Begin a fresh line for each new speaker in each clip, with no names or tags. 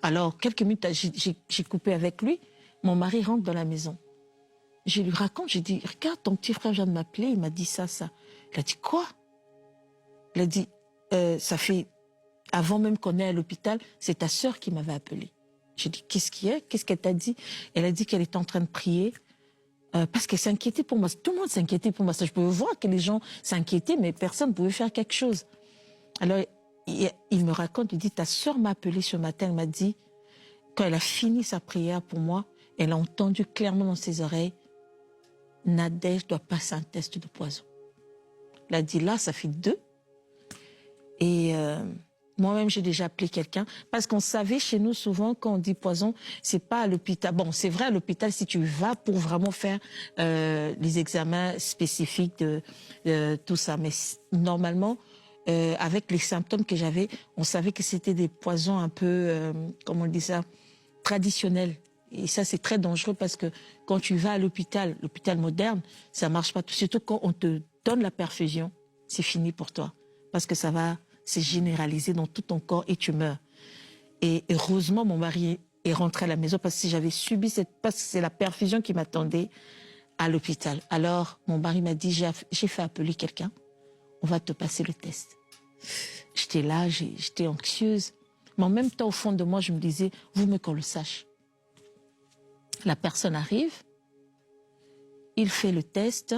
Alors, quelques minutes, j'ai coupé avec lui. Mon mari rentre dans la maison. Je lui raconte, j'ai dit, regarde, ton petit frère vient de m'appeler, il m'a dit ça. Il a dit, quoi? Il a dit, ça fait, avant même qu'on est à l'hôpital, c'est ta sœur qui m'avait appelé. J'ai dit, qu'est-ce qu'il y a? Qu'est-ce qu'elle t'a dit? Elle a dit qu'elle était en train de prier parce qu'elle s'inquiétait pour moi. Tout le monde s'inquiétait pour moi. Ça, je pouvais voir que les gens s'inquiétaient, mais personne ne pouvait faire quelque chose. Alors, il me raconte, il dit, ta sœur m'a appelé ce matin, elle m'a dit, quand elle a fini sa prière pour moi, elle a entendu clairement dans ses oreilles, Nadège doit passer un test de poison. Elle a dit, là, ça fait 2. Et moi-même, j'ai déjà appelé quelqu'un. Parce qu'on savait chez nous, souvent, quand on dit poison, c'est pas à l'hôpital. Bon, c'est vrai à l'hôpital si tu vas pour vraiment faire les examens spécifiques de tout ça. Mais normalement, avec les symptômes que j'avais, on savait que c'était des poisons un peu, comment on dit ça, traditionnels. Et ça, c'est très dangereux parce que quand tu vas à l'hôpital moderne, ça marche pas. Surtout quand on te donne la perfusion, c'est fini pour toi. Parce que ça va se généraliser dans tout ton corps et tu meurs. Et heureusement, mon mari est rentré à la maison parce que si j'avais subi parce que c'est la perfusion qui m'attendait à l'hôpital. Alors, mon mari m'a dit, j'ai fait appeler quelqu'un, on va te passer le test. J'étais là, j'étais anxieuse. Mais en même temps, au fond de moi, je me disais, vaut mieux qu'on le sache. La personne arrive, il fait le test,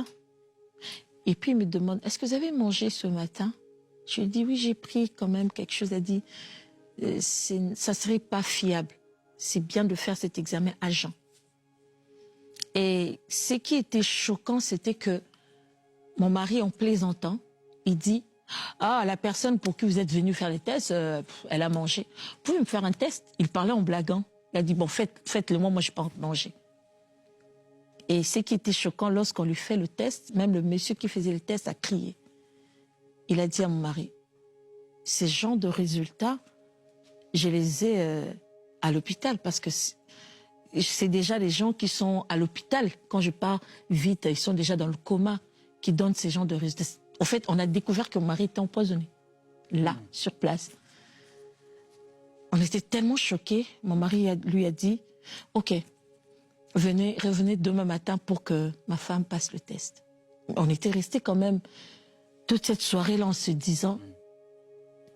et puis il me demande, est-ce que vous avez mangé ce matin? Je lui dis, oui, j'ai pris quand même quelque chose. Elle dit, ça serait pas fiable. C'est bien de faire cet examen à jeun. Et ce qui était choquant, c'était que mon mari, en plaisantant, il dit, ah, la personne pour qui vous êtes venu faire les tests, elle a mangé. Vous pouvez me faire un test? Il parlait en blaguant. Il a dit, bon, faites-le moi, je n'ai pas mangé. Et ce qui était choquant, lorsqu'on lui fait le test, même le monsieur qui faisait le test a crié. Il a dit à mon mari, ces genres de résultats, je les ai à l'hôpital parce que c'est déjà les gens qui sont à l'hôpital. Quand je pars vite, ils sont déjà dans le coma, qui donnent ces genres de résultats. En fait, on a découvert que mon mari était empoisonné, là, sur place. On était tellement choqués. Mon mari lui a dit, OK, revenez demain matin pour que ma femme passe le test. On était restés quand même toute cette soirée-là en se disant,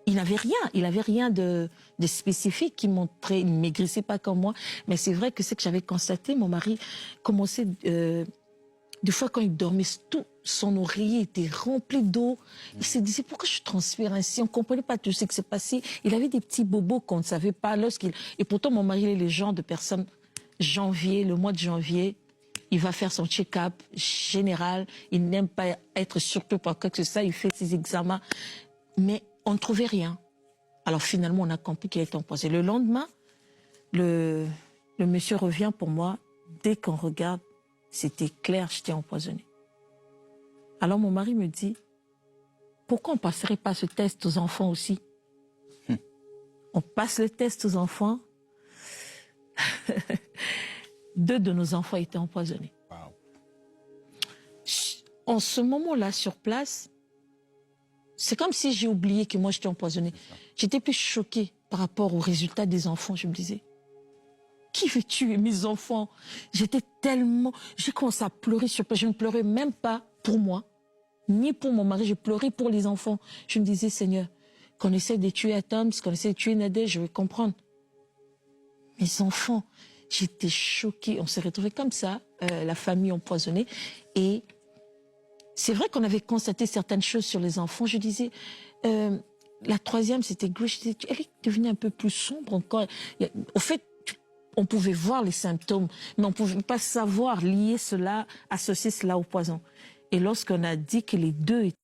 il n'avait rien de spécifique qui montrait, il ne maigrissait pas comme moi. Mais c'est vrai que ce que j'avais constaté, mon mari commençait, des fois quand il dormait, tout son oreiller était rempli d'eau. Il se disait, pourquoi je transpire ainsi? On ne comprenait pas tout ce qui s'est passé. Il avait des petits bobos qu'on ne savait pas. Et pourtant, mon mari est le genre de personne, le mois de janvier, il va faire son check-up général. Il n'aime pas être surpris par quoi que ce soit. Il fait ses examens. Mais on ne trouvait rien. Alors finalement, on a compris qu'il était empoisonné. Le lendemain, le monsieur revient pour moi. Dès qu'on regarde, c'était clair, j'étais empoisonnée. Alors mon mari me dit, pourquoi on ne passerait pas ce test aux enfants aussi? On passe le test aux enfants. 2 de nos enfants étaient empoisonnés. Wow. En ce moment-là, sur place, c'est comme si j'ai oublié que moi j'étais empoisonnée. J'étais plus choquée par rapport aux résultats des enfants. Je me disais, qui veut tuer mes enfants? J'étais tellement... J'ai commencé à pleurer sur place. Je ne pleurais même pas pour moi, ni pour mon mari. Je pleurais pour les enfants. Je me disais, Seigneur, qu'on essaie de tuer Atoms, qu'on essaie de tuer Nadège, je vais comprendre. Mes enfants, j'étais choquée. On s'est retrouvés comme ça, la famille empoisonnée. Et c'est vrai qu'on avait constaté certaines choses sur les enfants. Je disais, la 3e, c'était Grace. Elle est devenue un peu plus sombre encore. Au fait, on pouvait voir les symptômes, mais on ne pouvait pas savoir lier cela, associer cela au poison. Et lorsqu'on a dit que les 2 étaient